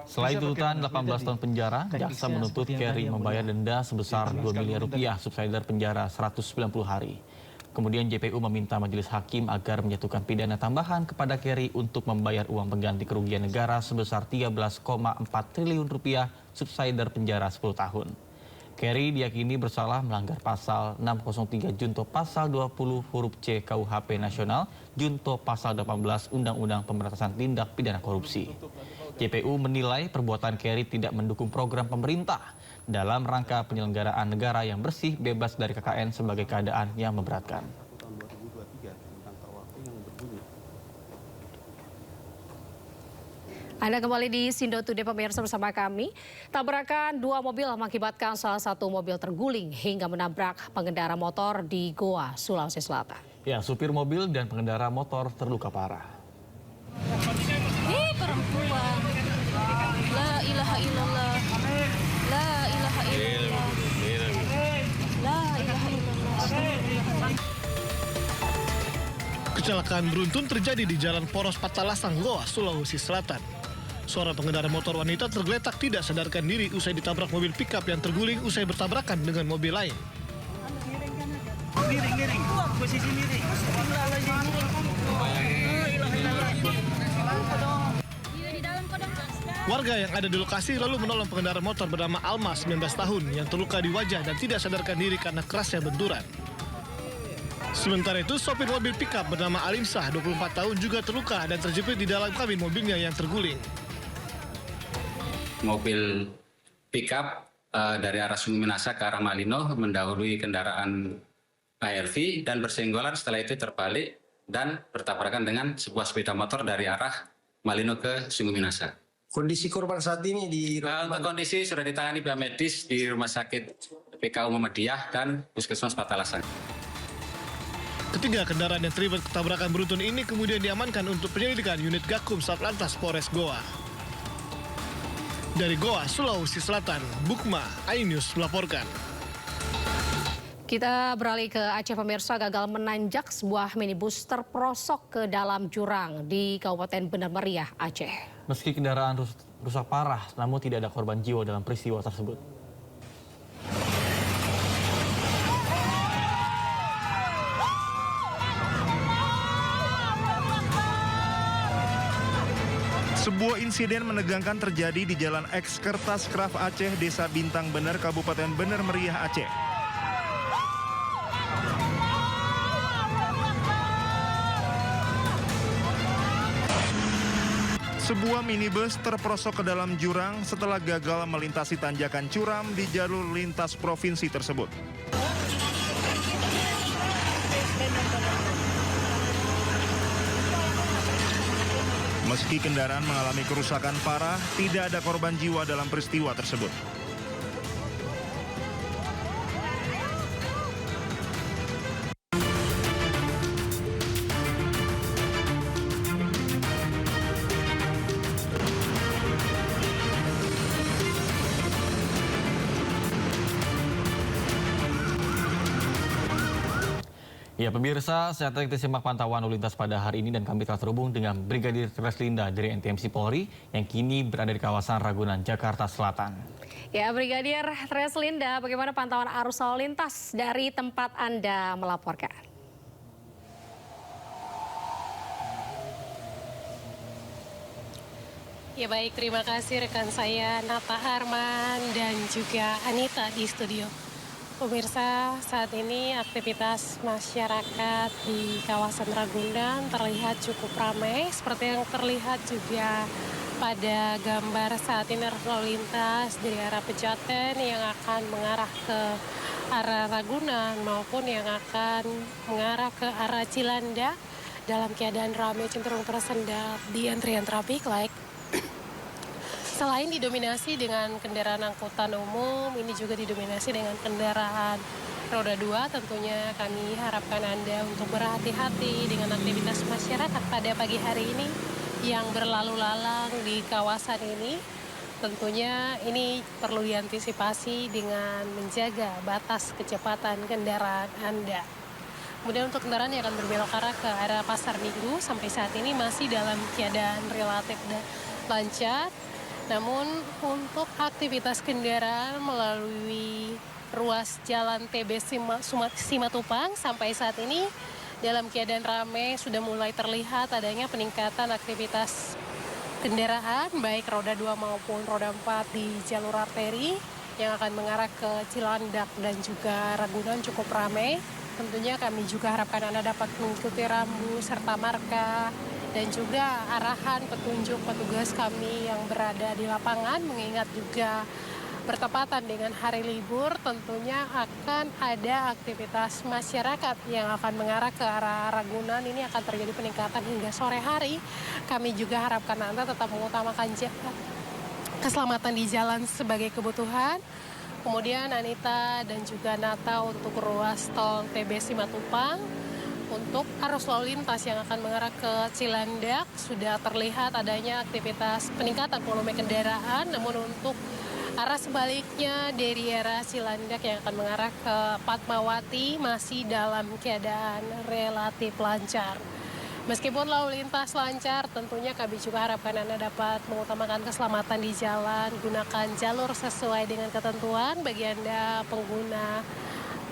Selain tuntutan 18 tahun penjara, jaksa menuntut Kerry membayar denda sebesar 2 miliar rupiah subsidiar penjara 190 hari. Kemudian JPU meminta majelis hakim agar menjatuhkan pidana tambahan kepada Kerry untuk membayar uang pengganti kerugian negara sebesar 13,4 triliun rupiah subsidiar penjara 10 tahun. Kerry diyakini bersalah melanggar pasal 603 junto pasal 20 huruf C KUHP Nasional junto pasal 18 Undang-Undang Pemberantasan Tindak Pidana Korupsi. JPU menilai perbuatan Kerry tidak mendukung program pemerintah dalam rangka penyelenggaraan negara yang bersih bebas dari KKN sebagai keadaan yang memberatkan. Anda kembali di Sindo Today pemirsa bersama kami. Tabrakan dua mobil mengakibatkan salah satu mobil terguling hingga menabrak pengendara motor di Goa, Sulawesi Selatan. Ya, supir mobil dan pengendara motor terluka parah. Perempuan. La ilaha illallah. La ilaha illallah. La ilaha illallah. Kecelakaan beruntun terjadi di Jalan Poros Patalasang, Goa, Sulawesi Selatan. Seorang pengendara motor wanita tergeletak tidak sadarkan diri usai ditabrak mobil pickup yang terguling usai bertabrakan dengan mobil lain. Miring, posisi miring. Warga yang ada di lokasi lalu menolong pengendara motor bernama Alma, 19 tahun, yang terluka di wajah dan tidak sadarkan diri karena kerasnya benturan. Sementara itu, sopir mobil pickup bernama Alimsah, 24 tahun, juga terluka dan terjepit di dalam kabin mobilnya yang terguling. Mobil pickup dari arah Sungai Minasa ke arah Malino mendahului kendaraan ARV dan bersenggolan, setelah itu terbalik dan bertabrakan dengan sebuah sepeda motor dari arah Malino ke Sungai Minasa. Kondisi korban saat ini di untuk kondisi sudah ditangani pihak medis di Rumah Sakit PKU Muhammadiyah dan Puskesmas Patalasang. Ketiga kendaraan yang terlibat ketabrakan beruntun ini kemudian diamankan untuk penyelidikan unit Gakum Satlantas Polres Goa. Dari Goa, Sulawesi Selatan, Bukma, iNews melaporkan. Kita beralih ke Aceh pemirsa. Gagal menanjak sebuah minibus terperosok ke dalam jurang di Kabupaten Bener Meriah, Aceh. Meski kendaraan rusak parah, namun tidak ada korban jiwa dalam peristiwa tersebut. Sebuah insiden menegangkan terjadi di Jalan Eks Kertas Kraf Aceh, Desa Bintang Bener, Kabupaten Bener Meriah, Aceh. Sebuah minibus terperosok ke dalam jurang setelah gagal melintasi tanjakan curam di jalur lintas provinsi tersebut. Meski kendaraan mengalami kerusakan parah, tidak ada korban jiwa dalam peristiwa tersebut. Ya pemirsa, saatnya kita simak pantauan lalu lintas pada hari ini dan kami telah terhubung dengan Brigadir Treslinda dari NTMC Polri yang kini berada di kawasan Ragunan, Jakarta Selatan. Ya Brigadir Treslinda, bagaimana pantauan arus lalu lintas dari tempat Anda melaporkan? Ya baik, terima kasih rekan saya Nata Arman dan juga Anita di studio. Pemirsa, saat ini aktivitas masyarakat di kawasan Ragunan terlihat cukup ramai, seperti yang terlihat juga pada gambar saat ini arus lalu lintas dari arah Pejaten yang akan mengarah ke arah Ragunan maupun yang akan mengarah ke arah Cilanda dalam keadaan ramai cenderung tersendat di antrian traffic light. Selain didominasi dengan kendaraan angkutan umum, ini juga didominasi dengan kendaraan roda 2. Tentunya kami harapkan Anda untuk berhati-hati dengan aktivitas masyarakat pada pagi hari ini yang berlalu lalang di kawasan ini. Tentunya ini perlu diantisipasi dengan menjaga batas kecepatan kendaraan Anda. Kemudian untuk kendaraan yang akan berbelok arah ke arah Pasar Minggu sampai saat ini masih dalam keadaan relatif lancar. Namun untuk aktivitas kendaraan melalui ruas jalan TB Simatupang sampai saat ini dalam keadaan ramai, sudah mulai terlihat adanya peningkatan aktivitas kendaraan baik roda 2 maupun roda 4 di jalur arteri yang akan mengarah ke Cilandak dan juga Ragunan cukup ramai. Tentunya kami juga harapkan Anda dapat mengikuti rambu serta marka dan juga arahan petunjuk petugas kami yang berada di lapangan, mengingat juga bertepatan dengan hari libur, tentunya akan ada aktivitas masyarakat yang akan mengarah ke arah Ragunan. Ini akan terjadi peningkatan hingga sore hari. Kami juga harapkan Anda tetap mengutamakan keselamatan di jalan sebagai kebutuhan. Kemudian Anita dan juga Nata untuk ruas tol TB Simatupang. Untuk arus lalu lintas yang akan mengarah ke Cilandak sudah terlihat adanya aktivitas peningkatan volume kendaraan, namun untuk arah sebaliknya dari arah Cilandak yang akan mengarah ke Fatmawati masih dalam keadaan relatif lancar. Meskipun lalu lintas lancar, tentunya kami juga harapkan Anda dapat mengutamakan keselamatan di jalan, gunakan jalur sesuai dengan ketentuan bagi Anda pengguna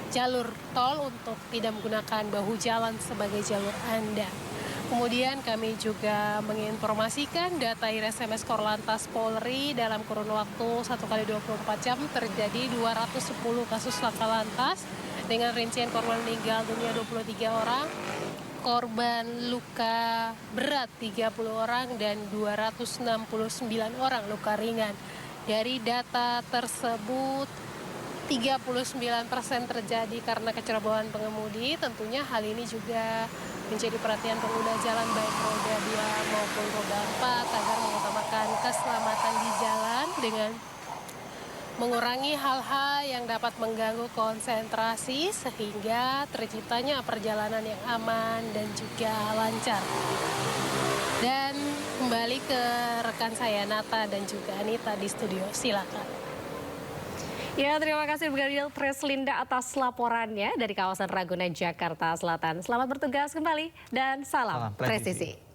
jalur tol untuk tidak menggunakan bahu jalan sebagai jalur Anda. Kemudian kami juga menginformasikan data IRSMS Korlantas Polri dalam kurun waktu 1 kali 24 jam terjadi 210 kasus laka lantas dengan rincian korban meninggal dunia 23 orang, korban luka berat 30 orang dan 269 orang luka ringan. Dari data tersebut 39% terjadi karena kecerobohan pengemudi. Tentunya hal ini juga menjadi perhatian pengguna jalan baik roda 2 maupun roda 4 agar mengutamakan keselamatan di jalan dengan mengurangi hal-hal yang dapat mengganggu konsentrasi sehingga terciptanya perjalanan yang aman dan juga lancar. Dan kembali ke rekan saya Nata dan juga Anita di studio, silakan. Ya, terima kasih Brigadir Treslinda atas laporannya dari kawasan Ragunan, Jakarta Selatan. Selamat bertugas kembali dan salam presisi.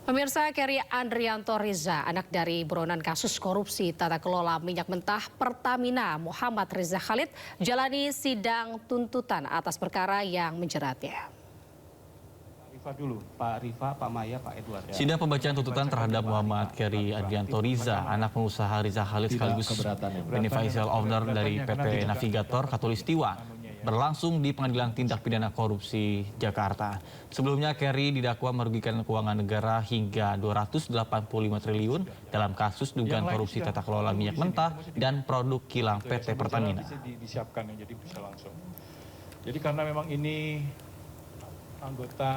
Pemirsa, Keri Andrianto Riza, anak dari buronan kasus korupsi tata kelola minyak mentah Pertamina Muhammad Riza Khalid, jalani sidang tuntutan atas perkara yang menjeratnya. Pak Rifa, Pak Maya, Pak Edward. Ya. Sidang pembacaan tuntutan terhadap Muhammad Keri Andrianto Riza, anak pengusaha Riza Khalid sekaligus beneficial owner dari PT Navigator Katulistiwa, berlangsung di Pengadilan Tindak Pidana Korupsi Jakarta. Sebelumnya Keri didakwa merugikan keuangan negara hingga 285 triliun dalam kasus dugaan korupsi tata kelola minyak mentah dan produk kilang PT Pertamina. Disiapkan jadi bisa langsung. Jadi karena memang ini anggota